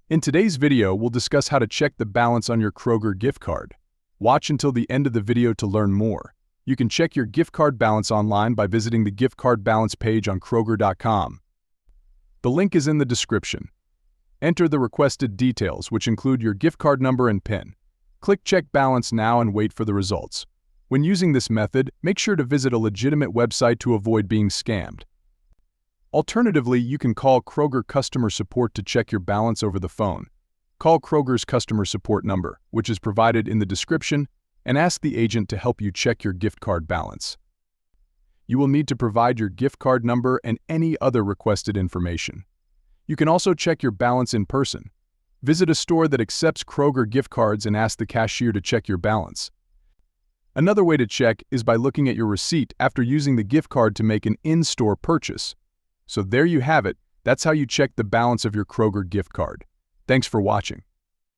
In today's video, we'll discuss how to check the balance on your Kroger gift card. Watch until the end of the video to learn more. You can check your gift card balance online by visiting the gift card balance page on Kroger.com. The link is in the description. Enter the requested details, which include your gift card number and PIN. Click Check Balance now and wait for the results. When using this method, make sure to visit a legitimate website to avoid being scammed. Alternatively, you can call Kroger customer support to check your balance over the phone. Call Kroger's customer support number, which is provided in the description, and ask the agent to help you check your gift card balance. You will need to provide your gift card number and any other requested information. You can also check your balance in person. Visit a store that accepts Kroger gift cards and ask the cashier to check your balance. Another way to check is by looking at your receipt after using the gift card to make an in-store purchase. So there you have it. That's how you check the balance of your Kroger gift card. Thanks for watching.